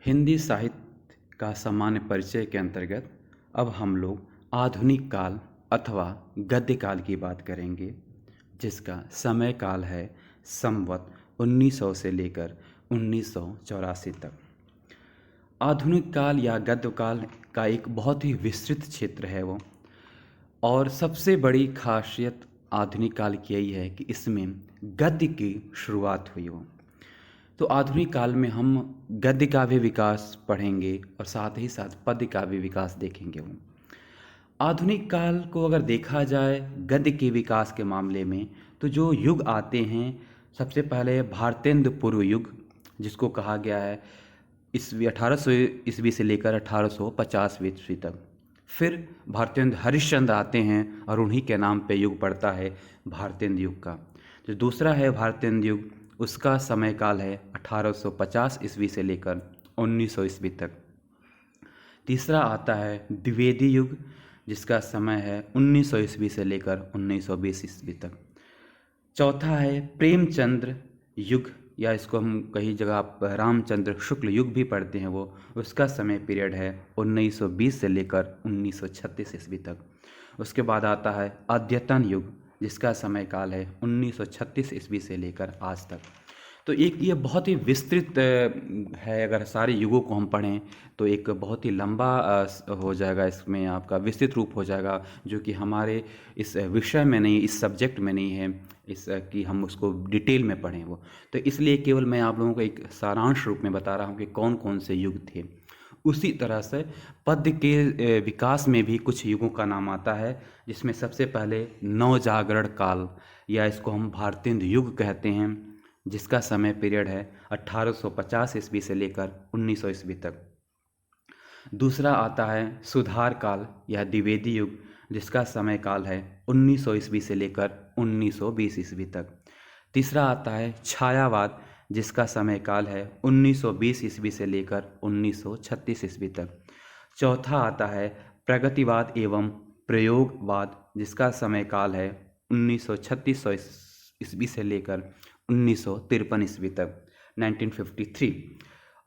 हिंदी साहित्य का सामान्य परिचय के अंतर्गत अब हम लोग आधुनिक काल अथवा गद्य काल की बात करेंगे, जिसका समय काल है संवत 1900 से लेकर 1984 तक। आधुनिक काल या गद्य काल का एक बहुत ही विस्तृत क्षेत्र है वो, और सबसे बड़ी खासियत आधुनिक काल की यही है कि इसमें गद्य की शुरुआत हुई हो। तो आधुनिक काल में हम गद्य का भी विकास पढ़ेंगे और साथ ही साथ पद्य का भी विकास देखेंगे। वो आधुनिक काल को अगर देखा जाए गद्य के विकास के मामले में, तो जो युग आते हैं, सबसे पहले भारतेंदु पूर्व युग, जिसको कहा गया है ईस्वी 1800 ईस्वी से लेकर 1850 ईस्वी तक। फिर भारतेंदु हरिश्चंद्र आते हैं और उन्हीं के नाम पे युग पड़ता है भारतेंदु युग का। जो दूसरा है भारतेंदु युग, उसका समय काल है 1850 ईस्वी से लेकर 1900 ईस्वी तक। तीसरा आता है द्विवेदी युग, जिसका समय है 1900 ईस्वी से लेकर 1920 ईस्वी तक। चौथा है प्रेमचंद्र युग, या इसको हम कई जगह आप रामचंद्र शुक्ल युग भी पढ़ते हैं। वो उसका समय पीरियड है 1920 से लेकर 1936 ईस्वी तक। उसके बाद आता है अद्यतन युग, जिसका समय काल है 1936 ईस्वी से लेकर आज तक। तो एक ये बहुत ही विस्तृत है। अगर सारे युगों को हम पढ़ें तो एक बहुत ही लंबा हो जाएगा, इसमें आपका विस्तृत रूप हो जाएगा, जो कि हमारे इस विषय में नहीं, इस सब्जेक्ट में नहीं है इस कि हम उसको डिटेल में पढ़ें वो। तो इसलिए केवल मैं आप लोगों को एक सारांश रूप में बता रहा हूँ कि कौन कौन से युग थे। उसी तरह से पद्य के विकास में भी कुछ युगों का नाम आता है, जिसमें सबसे पहले नवजागरण काल, या इसको हम भारतेंदु युग कहते हैं, जिसका समय पीरियड है 1850 ईस्वी से लेकर 1900 ईस्वी तक। दूसरा आता है सुधार काल या द्विवेदी युग, जिसका समय काल है 1900 ईस्वी से लेकर 1920 ईस्वी तक। तीसरा आता है छायावाद, जिसका समय काल है 1920 ईस्वी से लेकर 1936 ईस्वी तक। चौथा आता है प्रगतिवाद एवं प्रयोगवाद, जिसका समय काल है 1936 ईस्वी से लेकर 1953 ईस्वी तक, 1953।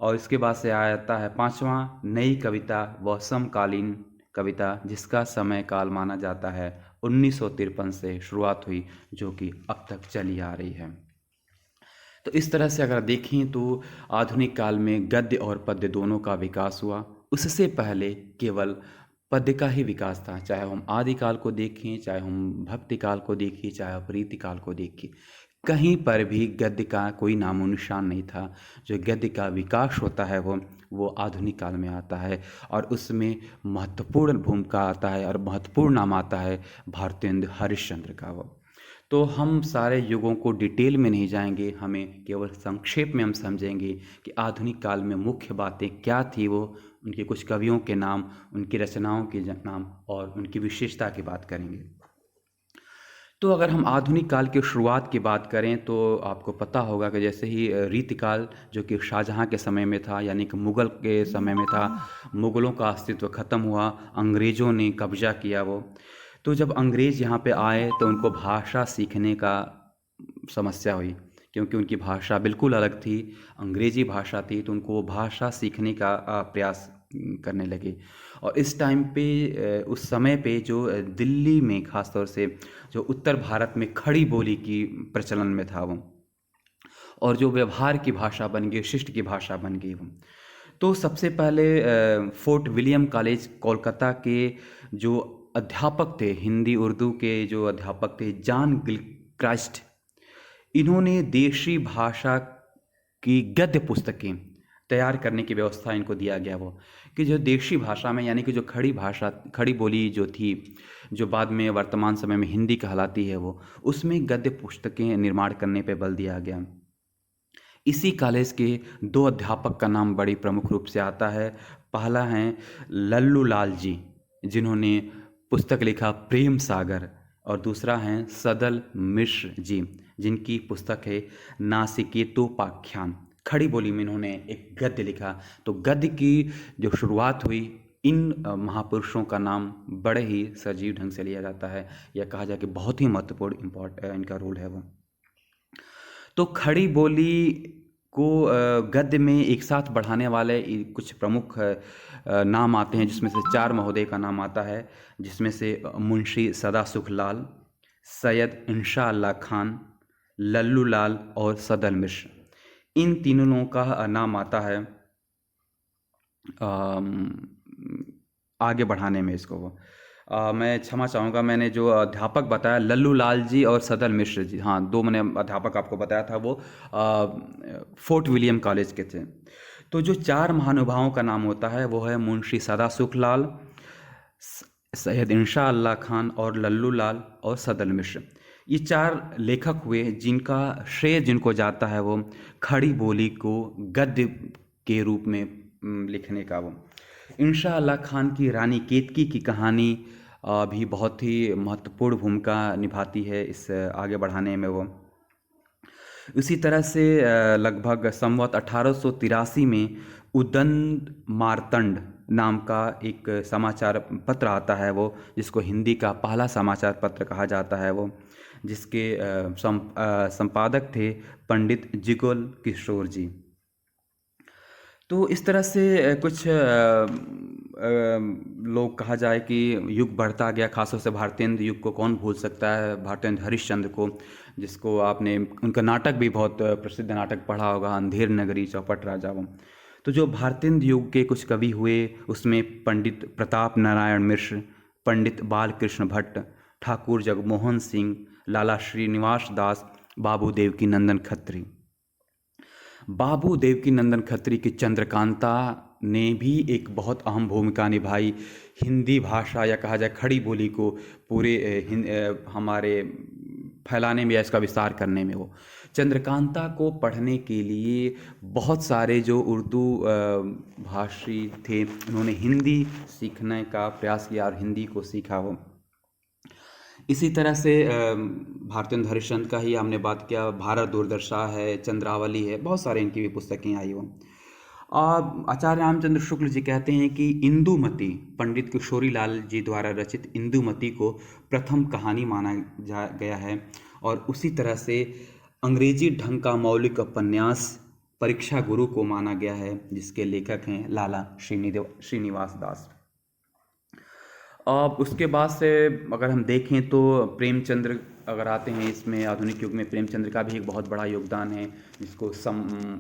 और इसके बाद से आ जाता है पांचवा नई कविता व समकालीन कविता, जिसका समय काल माना जाता है 1953 से शुरुआत हुई, जो कि अब तक चली आ रही है। तो इस तरह से अगर देखें तो आधुनिक काल में गद्य और पद्य दोनों का विकास हुआ। उससे पहले केवल पद्य का ही विकास था, चाहे हम आदिकाल को देखें, चाहे हम भक्ति काल को देखें, चाहे हम रीति काल को देखें, कहीं पर भी गद्य का कोई नामो निशान नहीं था। जो गद्य का विकास होता है वो आधुनिक काल में आता है, और उसमें महत्वपूर्ण भूमिका आता है और महत्वपूर्ण नाम आता है भारतेंदु हरिश्चंद्र का। वो तो हम सारे युगों को डिटेल में नहीं जाएंगे, हमें केवल संक्षेप में हम समझेंगे कि आधुनिक काल में मुख्य बातें क्या थी। वो उनके कुछ कवियों के नाम, उनकी रचनाओं के नाम और उनकी विशेषता की बात करेंगे। तो अगर हम आधुनिक काल की शुरुआत की बात करें तो आपको पता होगा कि जैसे ही रीतिकाल, जो कि शाहजहाँ के समय में था, यानी कि मुग़ल के समय में था, मुग़लों का अस्तित्व ख़त्म हुआ, अंग्रेज़ों ने कब्ज़ा किया वो। तो जब अंग्रेज़ यहाँ पे आए तो उनको भाषा सीखने का समस्या हुई, क्योंकि उनकी भाषा बिल्कुल अलग थी, अंग्रेज़ी भाषा थी, तो उनको वो भाषा सीखने का प्रयास करने लगे। और इस टाइम पे उस समय पे जो दिल्ली में ख़ास तौर से जो उत्तर भारत में खड़ी बोली की प्रचलन में था वो, और जो व्यवहार की भाषा बन गई, शिष्ट की भाषा बन गई वो। तो सबसे पहले फोर्ट विलियम कॉलेज कोलकाता के जो अध्यापक थे, हिंदी उर्दू के जो अध्यापक थे, जॉन गिलक्राइस्ट, इन्होंने देशी भाषा की गद्य पुस्तकें तैयार करने की व्यवस्था इनको दिया गया। वो कि जो देशी भाषा में, यानी कि जो खड़ी भाषा, खड़ी बोली जो थी, जो बाद में वर्तमान समय में हिंदी कहलाती है, वो उसमें गद्य पुस्तकें निर्माण करने पर बल दिया गया। इसी कॉलेज के दो अध्यापक का नाम बड़ी प्रमुख रूप से आता है। पहला हैं लल्लू लाल जी, जिन्होंने पुस्तक लिखा प्रेम सागर, और दूसरा हैं सदल मिश्र जी, जिनकी पुस्तक है नासिकेतोपाख्यान। खड़ी बोली में इन्होंने एक गद्य लिखा। तो गद्य की जो शुरुआत हुई, इन महापुरुषों का नाम बड़े ही सजीव ढंग से लिया जाता है, या कहा जाए कि बहुत ही महत्वपूर्ण इनका रोल है वो। तो खड़ी बोली को गद्य में एक साथ बढ़ाने वाले कुछ प्रमुख नाम आते हैं, जिसमें से 4 महोदय का नाम आता है, जिसमें से मुंशी सदा सुखलाल, सैयद इंशा अल्लाह खान, लल्लू लाल और सदल मिश्र। इन तीनों का नाम आता है आगे बढ़ाने में इसको। मैं क्षमा चाहूँगा, मैंने जो अध्यापक बताया लल्लू लाल जी और सदल मिश्र जी, हाँ 2 मैंने अध्यापक आपको बताया था, वो फोर्ट विलियम कॉलेज के थे। तो जो 4 महानुभावों का नाम होता है वो है मुंशी सदा सुखलाल, सैयद इंशा अल्लाह खान और लल्लू लाल और सदल मिश्र। ये 4 लेखक हुए जिनका श्रेय जिनको जाता है वो खड़ी बोली को गद्य के रूप में लिखने का। वो इंशा अल्लाह खान की रानी केतकी की कहानी भी बहुत ही महत्वपूर्ण भूमिका निभाती है इस आगे बढ़ाने में। वो इसी तरह से लगभग संवत 1883 में उदंड मार्तंड नाम का एक समाचार पत्र आता है, वो जिसको हिंदी का पहला समाचार पत्र कहा जाता है, वो जिसके संपादक थे पंडित जिगोल किशोर जी। तो इस तरह से कुछ लोग कहा जाए कि युग बढ़ता गया, खासतौर से भारतेंद्र युग को कौन भूल सकता है, भारतेंद्र हरिश्चंद्र को, जिसको आपने उनका नाटक भी बहुत प्रसिद्ध नाटक पढ़ा होगा, अंधेर नगरी, चौपट राजा। वो तो जो भारतेंद्र युग के कुछ कवि हुए उसमें पंडित प्रताप नारायण मिश्र, पंडित बालकृष्ण भट्ट, ठाकुर जगमोहन सिंह, लाला श्रीनिवास दास, बाबू देवकी नंदन खत्री। बाबू देवकी नंदन खत्री की चंद्रकांता ने भी एक बहुत अहम भूमिका निभाई हिंदी भाषा या कहा जाए खड़ी बोली को पूरे हमारे फैलाने में या इसका विस्तार करने में। वो चंद्रकांता को पढ़ने के लिए बहुत सारे जो उर्दू भाषी थे उन्होंने हिंदी सीखने का प्रयास किया और हिंदी को सीखा। वो इसी तरह से भारतेंद्र हरिश्चंद्र का ही हमने बात किया, भारत दूरदर्शा है, चंद्रावली है, बहुत सारे इनकी भी पुस्तकें आई। वो आचार्य रामचंद्र शुक्ल जी कहते हैं कि इंदुमती पंडित किशोरी लाल जी द्वारा रचित इंदुमती को प्रथम कहानी माना गया है। और उसी तरह से अंग्रेजी ढंग का मौलिक उपन्यास परीक्षा गुरु को माना गया है, जिसके लेखक हैं लाला श्रीनिवास दास। अब उसके बाद से अगर हम देखें तो प्रेमचंद्र अगर आते हैं इसमें, आधुनिक युग में प्रेमचंद्र का भी एक बहुत बड़ा योगदान है, जिसको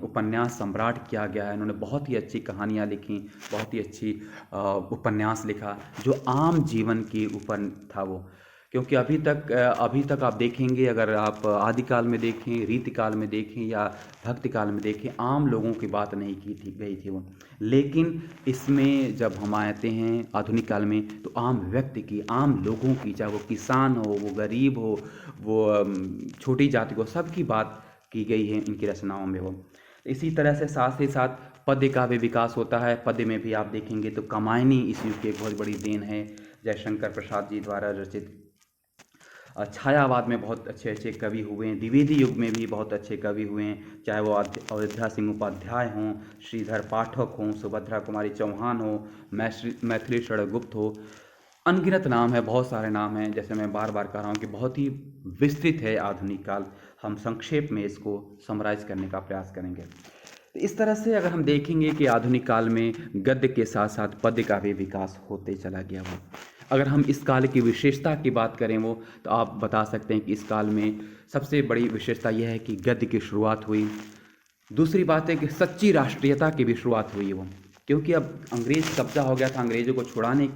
उपन्यास सम्राट किया गया है। इन्होंने बहुत ही अच्छी कहानियाँ लिखी, बहुत ही अच्छी उपन्यास लिखा जो आम जीवन के ऊपर था। वो क्योंकि अभी तक आप देखेंगे, अगर आप आदिकाल में देखें, रीतिकाल में देखें या भक्ति काल में देखें, आम लोगों की बात नहीं गई थी वो। लेकिन इसमें जब हम आते हैं आधुनिक काल में तो आम व्यक्ति की, आम लोगों की, चाहे वो किसान हो, वो गरीब हो, वो छोटी जाति को, सबकी बात की गई है इनकी रचनाओं में। वो इसी तरह से साथ ही साथ पद्य का भी विकास होता है। पद्य में भी आप देखेंगे तो कामायनी इस युग की एक बहुत बड़ी देन है, जयशंकर प्रसाद जी द्वारा रचित। छायावाद में बहुत अच्छे अच्छे कवि हुए हैं, द्विवेदी युग में भी बहुत अच्छे कवि हुए हैं, चाहे वो अयोध्या सिंह उपाध्याय हों, श्रीधर पाठक हों, सुभद्रा कुमारी चौहान हो, मैथिली शरण गुप्त हो, अनगिनत नाम है, बहुत सारे नाम हैं। जैसे मैं बार बार कह रहा हूँ कि बहुत ही विस्तृत है आधुनिक काल, हम संक्षेप में इसको समराइज करने का प्रयास करेंगे। तो इस तरह से अगर हम देखेंगे कि आधुनिक काल में गद्य के साथ साथ पद्य का भी विकास होते चला गया। वो अगर हम इस काल की विशेषता की बात करें वो तो आप बता सकते हैं कि इस काल में सबसे बड़ी विशेषता यह है कि गद्य की शुरुआत हुई। दूसरी बात है कि सच्ची राष्ट्रीयता की भी शुरुआत हुई वो, क्योंकि अब अंग्रेज कब्जा हो गया था। अंग्रेज़ों को छुड़ाने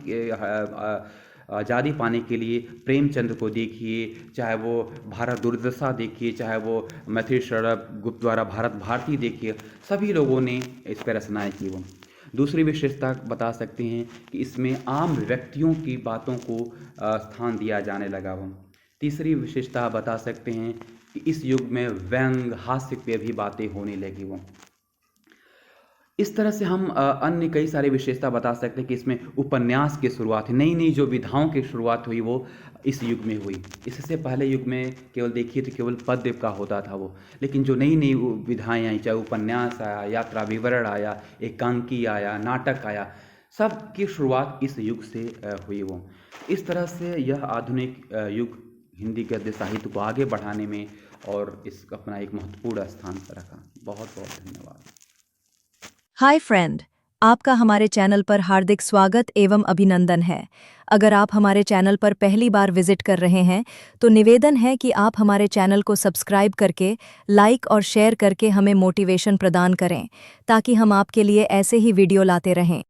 आज़ादी पाने के लिए प्रेमचंद्र को देखिए, चाहे वो भारत दूरदर्शा देखिए, चाहे वो मैथिली शरण गुप्त द्वारा भारत भारती देखिए, सभी लोगों ने इस पर रचनाएँ की। वो दूसरी विशेषता बता सकते हैं कि इसमें आम व्यक्तियों की बातों को स्थान दिया जाने लगा। वो तीसरी विशेषता बता सकते हैं कि इस युग में व्यंग हास्य पे भी बातें होने लगी। वो इस तरह से हम अन्य कई सारी विशेषता बता सकते हैं कि इसमें उपन्यास की शुरुआत, नई नई जो विधाओं की शुरुआत हुई वो इस युग में हुई। इससे पहले युग में केवल देखिए तो केवल पद्य का होता था वो, लेकिन जो नई नई विधाएँ आई, चाहे उपन्यास आया, यात्रा विवरण आया, एकांकी आया, नाटक आया, सब की शुरुआत इस युग से हुई। वो इस तरह से यह आधुनिक युग हिंदी गद्य साहित्य को आगे बढ़ाने में और इस अपना एक महत्वपूर्ण स्थान पर रखा। बहुत बहुत धन्यवाद। हाय फ्रेंड, आपका हमारे चैनल पर हार्दिक स्वागत एवं अभिनंदन है। अगर आप हमारे चैनल पर पहली बार विजिट कर रहे हैं तो निवेदन है कि आप हमारे चैनल को सब्सक्राइब करके, लाइक और शेयर करके हमें मोटिवेशन प्रदान करें ताकि हम आपके लिए ऐसे ही वीडियो लाते रहें।